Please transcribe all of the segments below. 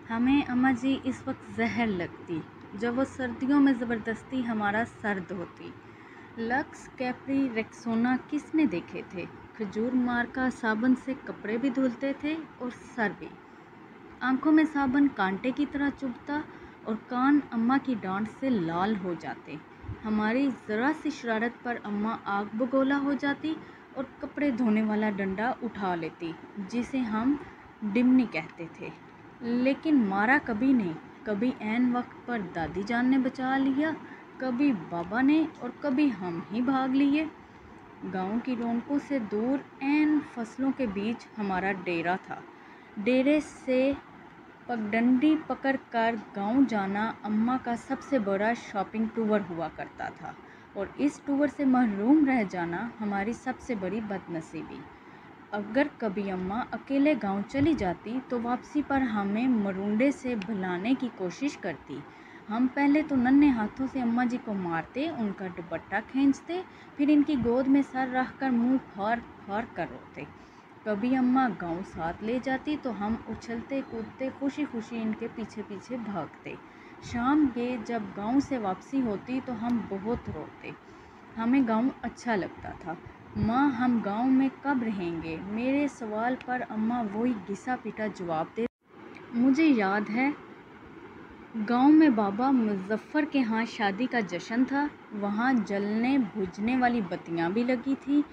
हमें अम्मा जी इस वक्त जहर लगती जब वो सर्दियों में ज़बरदस्ती हमारा सर धोती। लक्स, कैप्री, रेक्सोना किसने देखे थे। खजूर मार्का साबुन से कपड़े भी धुलते थे और सर भी। आंखों में साबुन कांटे की तरह चुभता और कान अम्मा की डांट से लाल हो जाते। हमारी ज़रा सी शरारत पर अम्मा आग बगोला हो जाती और कपड़े धोने वाला डंडा उठा लेती, जिसे हम डिमनी कहते थे। लेकिन मारा कभी नहीं। कभी ऐन वक्त पर दादी जान ने बचा लिया, कभी बाबा ने और कभी हम ही भाग लिए। गांव की रौनकों से दूर ऐन फसलों के बीच हमारा डेरा था। डेरे से पगडंडी पकड़कर गांव जाना अम्मा का सबसे बड़ा शॉपिंग टूर हुआ करता था, और इस टूर से महरूम रह जाना हमारी सबसे बड़ी बदनसीबी। अगर कभी अम्मा अकेले गांव चली जाती तो वापसी पर हमें मरुंडे से भुलाने की कोशिश करती। हम पहले तो नन्हे हाथों से अम्मा जी को मारते, उनका दुपट्टा खींचते, फिर इनकी गोद में सर रखकर मुंह फाड़ फाड़ कर रोते। कभी अम्मा गांव साथ ले जाती तो हम उछलते कूदते खुशी खुशी इनके पीछे पीछे भागते। शाम के जब गांव से वापसी होती तो हम बहुत रोते। हमें गांव अच्छा लगता था। माँ, हम गांव में कब रहेंगे? मेरे सवाल पर अम्मा वही घिसा पिटा जवाब दे। मुझे याद है, गांव में बाबा मुजफ्फर के यहाँ शादी का जश्न था। वहाँ जलने बुझने वाली बत्तियाँ भी लगी थी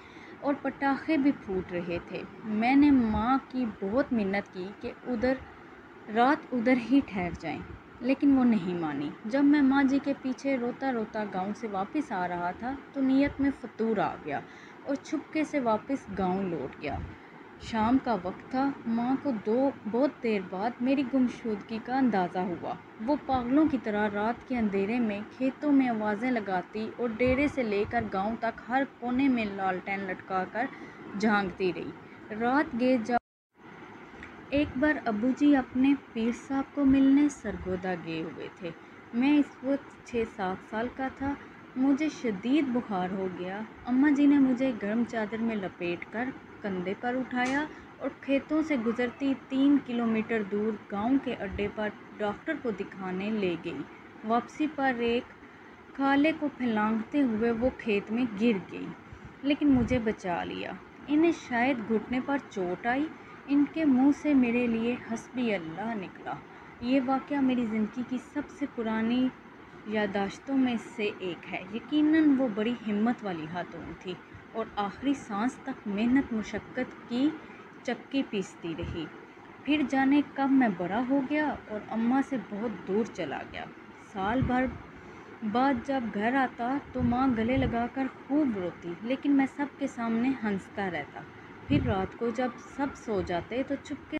और पटाखे भी फूट रहे थे। मैंने माँ की बहुत मिन्नत की कि रात उधर ही ठहर जाएं, लेकिन वो नहीं मानी। जब मैं माँ जी के पीछे रोता रोता गांव से वापस आ रहा था तो नीयत में फतूर आ गया और छुपके से वापस गांव लौट गया। शाम का वक्त था। माँ को बहुत देर बाद मेरी गुमशुदगी का अंदाज़ा हुआ। वो पागलों की तरह रात के अंधेरे में खेतों में आवाज़ें लगाती और डेरे से लेकर गांव तक हर कोने में लालटेन लटकाकर झांकती रही। रात गए जब एक बार अब्बू जी अपने पीर साहब को मिलने सरगोदा गए हुए थे। मैं इस वक्त 6-7 साल का था। मुझे शदीद बुखार हो गया। अम्मा जी ने मुझे गर्म चादर में लपेटकर कंधे पर उठाया और खेतों से गुजरती 3 किलोमीटर दूर गांव के अड्डे पर डॉक्टर को दिखाने ले गई। वापसी पर एक खाले को फैलांगते हुए वो खेत में गिर गई, लेकिन मुझे बचा लिया। इन्हें शायद घुटने पर चोट आई। इनके मुंह से मेरे लिए हस्बी अल्लाह निकला। ये वाक़या मेरी ज़िंदगी की सबसे पुरानी याददाश्तों में से एक है। यकीनन वो बड़ी हिम्मत वाली खातून थी और आखिरी सांस तक मेहनत मुशक्क़त की चक्की पीसती रही। फिर जाने कब मैं बड़ा हो गया और अम्मा से बहुत दूर चला गया। साल भर बाद जब घर आता तो माँ गले लगाकर खूब रोती, लेकिन मैं सबके सामने हंसता रहता। फिर रात को जब सब सो जाते तो चुपके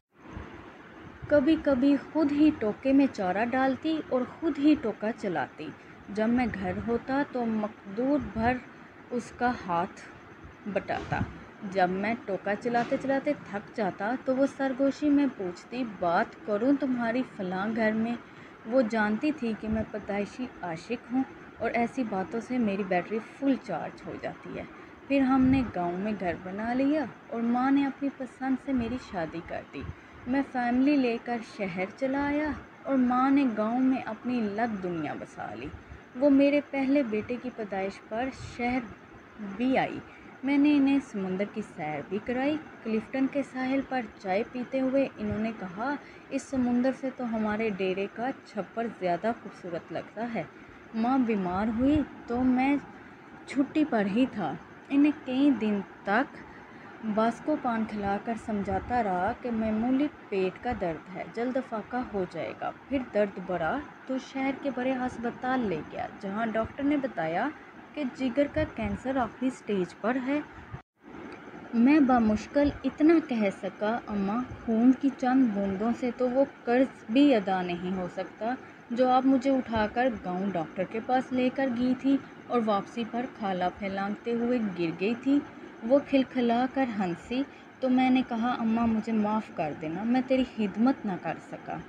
कभी कभी खुद ही टोके में चारा डालती और खुद ही टोका चलाती। जब मैं घर होता तो मकदूर भर उसका हाथ बटाता। जब मैं टोका चलाते चलाते थक जाता तो वो सरगोशी में पूछती, बात करूं तुम्हारी फलां घर में? वो जानती थी कि मैं पैदाइशी आशिक हूँ और ऐसी बातों से मेरी बैटरी फुल चार्ज हो जाती है। फिर हमने गांव में घर बना लिया और माँ ने अपनी पसंद से मेरी शादी कर दी। मैं फैमिली लेकर शहर चला आया और माँ ने गांव में अपनी अलग दुनिया बसा ली। वो मेरे पहले बेटे की पैदाइश पर शहर भी आई। मैंने इन्हें समुंदर की सैर भी कराई। क्लिफ्टन के साहिल पर चाय पीते हुए इन्होंने कहा, इस समुंदर से तो हमारे डेरे का छप्पर ज़्यादा खूबसूरत लगता है। माँ बीमार हुई तो मैं छुट्टी पर ही था। इन्हें कई दिन तक बास्को पान खिलाकर समझाता रहा कि मामूली पेट का दर्द है, जल्द फाका हो जाएगा। फिर दर्द बढ़ा तो शहर के बड़े अस्पताल ले गया, जहां डॉक्टर ने बताया कि जिगर का कैंसर आखिरी स्टेज पर है। मैं बामुश्किल इतना कह सका, अम्मा, खून की चंद बूंदों से तो वो कर्ज भी अदा नहीं हो सकता जो आप मुझे उठाकर गांव डॉक्टर के पास लेकर गई थी और वापसी पर खाला फैलांगते हुए गिर गई थी। वो खिलखिला कर हंसी तो मैंने कहा, अम्मा, मुझे माफ़ कर देना, मैं तेरी खिदमत ना कर सका।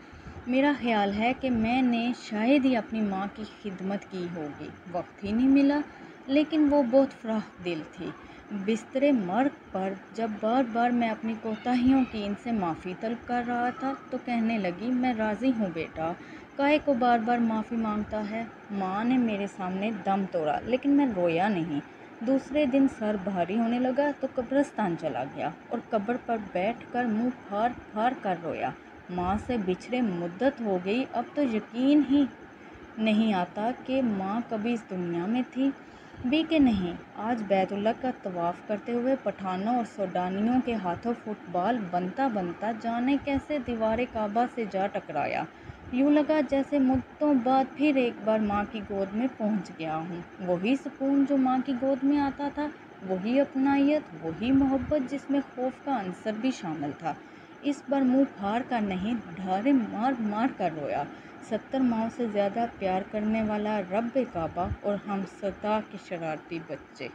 मेरा ख्याल है कि मैंने शायद ही अपनी माँ की खिदमत की होगी, वक्त ही नहीं मिला। लेकिन वो बहुत फराख दिल थी। बिस्तरे मर्ग पर जब बार बार मैं अपनी कोताहियों की इनसे माफ़ी तलब कर रहा था तो कहने लगी, मैं राज़ी हूँ बेटा, काहे को बार बार माफ़ी मांगता है। माँ ने मेरे सामने दम तोड़ा, लेकिन मैं रोया नहीं। दूसरे दिन सर भारी होने लगा तो कब्रिस्तान चला गया और कब्र पर बैठकर मुंह फाड़ फाड़ कर रोया। माँ से बिछड़े मुद्दत हो गई, अब तो यकीन ही नहीं आता कि माँ कभी इस दुनिया में थी भी कि नहीं। आज बैतुल्लाह का तवाफ़ करते हुए पठानों और सूडानियों के हाथों फुटबॉल बनता बनता जाने कैसे दीवार काबा से जा टकराया। यूँ लगा जैसे मुद्दतों बाद फिर एक बार माँ की गोद में पहुँच गया हूँ। वही सुकून जो माँ की गोद में आता था, वही अपनायत, वही मोहब्बत जिसमें खौफ का अंसर भी शामिल था। इस बार मुंह फाड़ कर नहीं, ढारे मार मार कर रोया। 70 माओं से ज़्यादा प्यार करने वाला रब काबा और हम सदा के शरारती बच्चे।